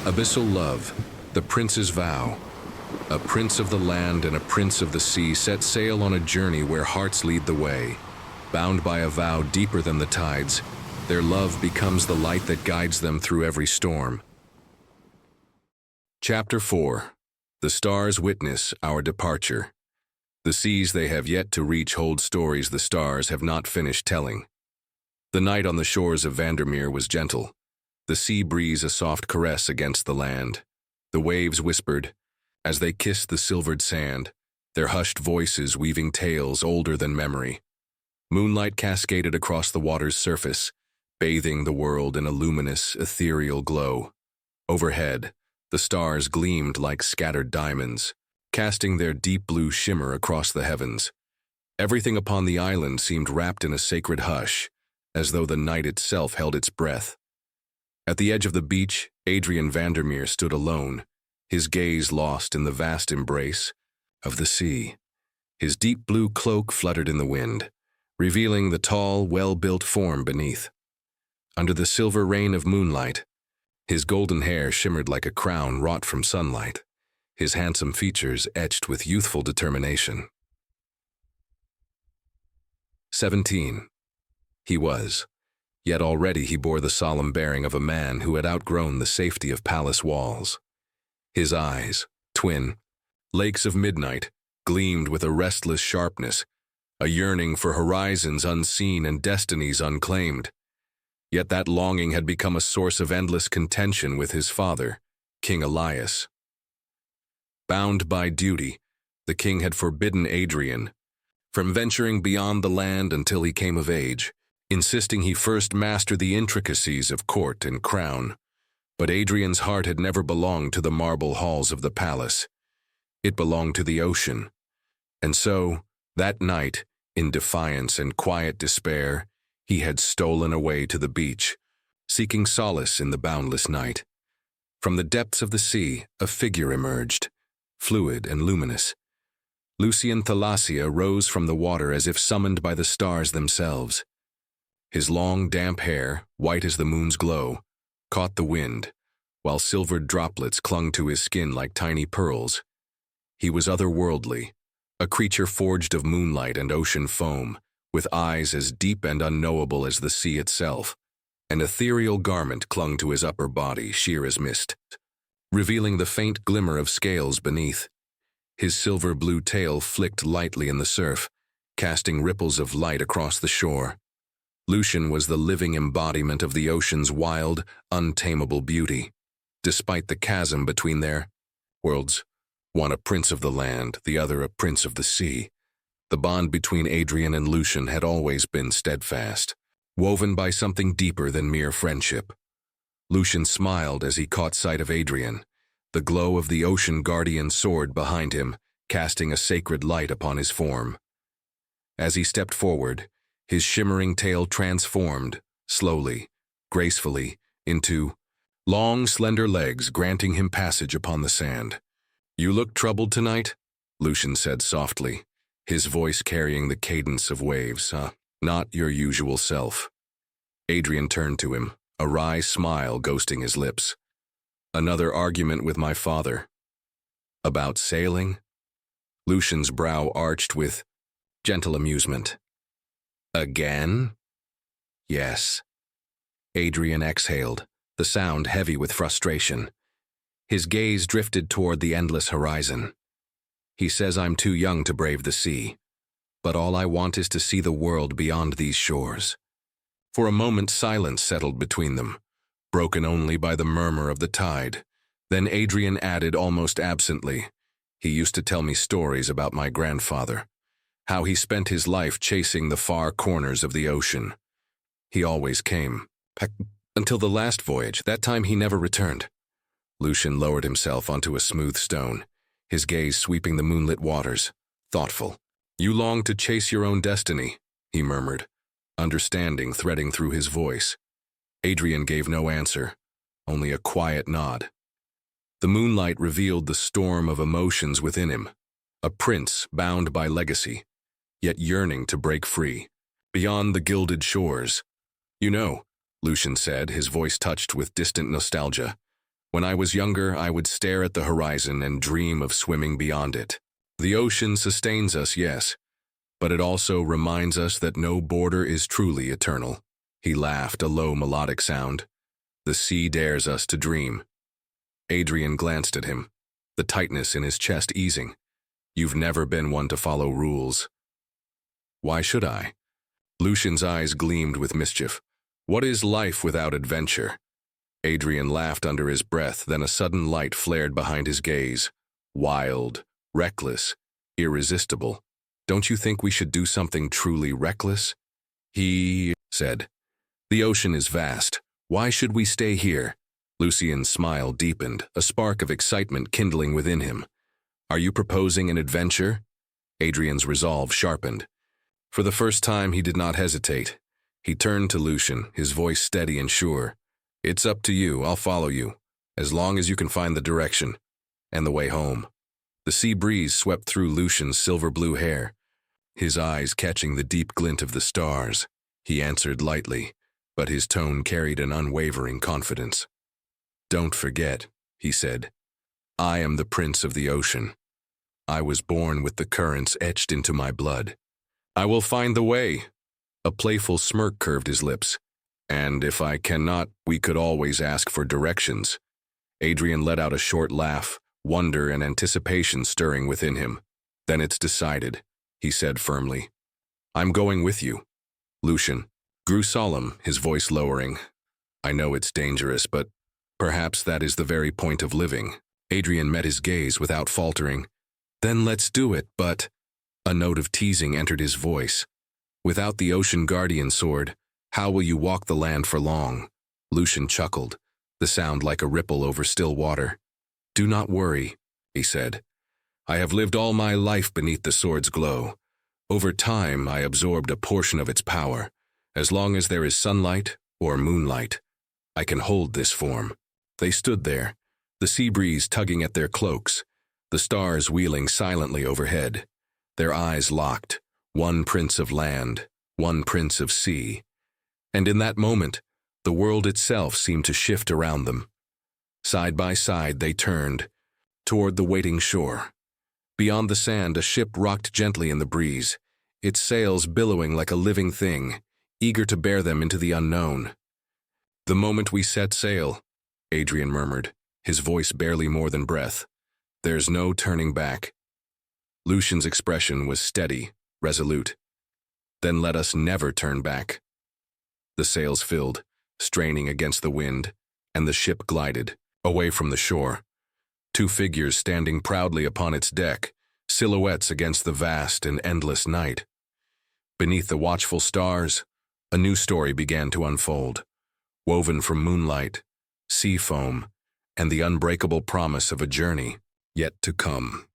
Abyssal love, the prince's vow. A prince of the land and a prince of the sea set sail on a journey where hearts lead the way. Bound by a vow deeper than the tides, their love becomes the light that guides them through every storm. Chapter 4. The stars witness our departure. The seas they have yet to reach hold stories the stars have not finished telling. The night on the shores of Vandermeer was gentle, the sea breeze a soft caress against the land. The waves whispered, as they kissed the silvered sand, their hushed voices weaving tales older than memory. Moonlight cascaded across the water's surface, bathing the world in a luminous, ethereal glow. Overhead, the stars gleamed like scattered diamonds, casting their deep blue shimmer across the heavens. Everything upon the island seemed wrapped in a sacred hush, as though the night itself held its breath. At the edge of the beach, Elian Vandermeer stood alone, his gaze lost in the vast embrace of the sea. His deep blue cloak fluttered in the wind, revealing the tall, well-built form beneath. Under the silver rain of moonlight, his golden hair shimmered like a crown wrought from sunlight, his handsome features etched with youthful determination. 17. He was. Yet already he bore the solemn bearing of a man who had outgrown the safety of palace walls. His eyes, twin, lakes of midnight, gleamed with a restless sharpness, a yearning for horizons unseen and destinies unclaimed. Yet that longing had become a source of endless contention with his father, King Elias. Bound by duty, the king had forbidden Elian from venturing beyond the land until he came of age, insisting he first master the intricacies of court and crown. But Elian's heart had never belonged to the marble halls of the palace. It belonged to the ocean. And so, that night, in defiance and quiet despair, he had stolen away to the beach, seeking solace in the boundless night. From the depths of the sea, a figure emerged, fluid and luminous. Lucian Thalasia rose from the water as if summoned by the stars themselves. His long, damp hair, white as the moon's glow, caught the wind, while silvered droplets clung to his skin like tiny pearls. He was otherworldly, a creature forged of moonlight and ocean foam, with eyes as deep and unknowable as the sea itself. An ethereal garment clung to his upper body, sheer as mist, revealing the faint glimmer of scales beneath. His silver-blue tail flicked lightly in the surf, casting ripples of light across the shore. Lucian was the living embodiment of the ocean's wild, untamable beauty. Despite the chasm between their worlds, one a prince of the land, the other a prince of the sea, the bond between Elian and Lucian had always been steadfast, woven by something deeper than mere friendship. Lucian smiled as he caught sight of Elian, the glow of the ocean guardian soared behind him, casting a sacred light upon his form. As he stepped forward, his shimmering tail transformed, slowly, gracefully, into long, slender legs granting him passage upon the sand. "You look troubled tonight," Lucian said softly, his voice carrying the cadence of waves. Not your usual self." Elian turned to him, a wry smile ghosting his lips. "Another argument with my father." "About sailing?" Lucian's brow arched with gentle amusement. "Again?" "Yes." Elian exhaled, the sound heavy with frustration. His gaze drifted toward the endless horizon. "He says I'm too young to brave the sea, but all I want is to see the world beyond these shores." For a moment silence settled between them, broken only by the murmur of the tide. Then Elian added almost absently, "He used to tell me stories about my grandfather, how he spent his life chasing the far corners of the ocean. He always came, until the last voyage. That time he never returned." Lucian lowered himself onto a smooth stone, his gaze sweeping the moonlit waters, thoughtful. "You long to chase your own destiny," he murmured, understanding threading through his voice. Elian gave no answer, only a quiet nod. The moonlight revealed the storm of emotions within him, a prince bound by legacy, yet yearning to break free, beyond the gilded shores. "You know," Lucian said, his voice touched with distant nostalgia, When I was younger, I would stare at the horizon and dream of swimming beyond it. The ocean sustains us, yes, but it also reminds us that no border is truly eternal. He laughed, a low melodic sound. The sea dares us to dream. Adrian glanced at him, the tightness in his chest easing. You've never been one to follow rules. Why should I? Lucian's eyes gleamed with mischief. What is life without adventure? Adrian laughed under his breath, then a sudden light flared behind his gaze. Wild, reckless, irresistible. Don't you think we should do something truly reckless? He said. The ocean is vast. Why should we stay here? Lucian's smile deepened, a spark of excitement kindling within him. Are you proposing an adventure? Adrian's resolve sharpened. For the first time, he did not hesitate. He turned to Lucian, his voice steady and sure. It's up to you, I'll follow you, as long as you can find the direction and the way home. The sea breeze swept through Lucian's silver-blue hair, his eyes catching the deep glint of the stars. He answered lightly, but his tone carried an unwavering confidence. Don't forget, he said, I am the prince of the ocean. I was born with the currents etched into my blood. I will find the way. A playful smirk curved his lips. And if I cannot, we could always ask for directions. Adrian let out a short laugh, wonder and anticipation stirring within him. Then it's decided, he said firmly. I'm going with you. Lucian grew solemn, his voice lowering. I know it's dangerous, but perhaps that is the very point of living. Adrian met his gaze without faltering. Then let's do it, but... A note of teasing entered his voice. Without the ocean guardian sword, how will you walk the land for long? Lucian chuckled, the sound like a ripple over still water. Do not worry, he said. I have lived all my life beneath the sword's glow. Over time, I absorbed a portion of its power. As long as there is sunlight or moonlight, I can hold this form. They stood there, the sea breeze tugging at their cloaks, the stars wheeling silently overhead. Their eyes locked, one prince of land, one prince of sea. And in that moment, the world itself seemed to shift around them. Side by side they turned, toward the waiting shore. Beyond the sand, a ship rocked gently in the breeze, its sails billowing like a living thing, eager to bear them into the unknown. The moment we set sail, Adrian murmured, his voice barely more than breath. There's no turning back. Lucian's expression was steady, resolute. Then let us never turn back. The sails filled, straining against the wind, and the ship glided, away from the shore. Two figures standing proudly upon its deck, silhouettes against the vast and endless night. Beneath the watchful stars, a new story began to unfold, woven from moonlight, sea foam, and the unbreakable promise of a journey yet to come.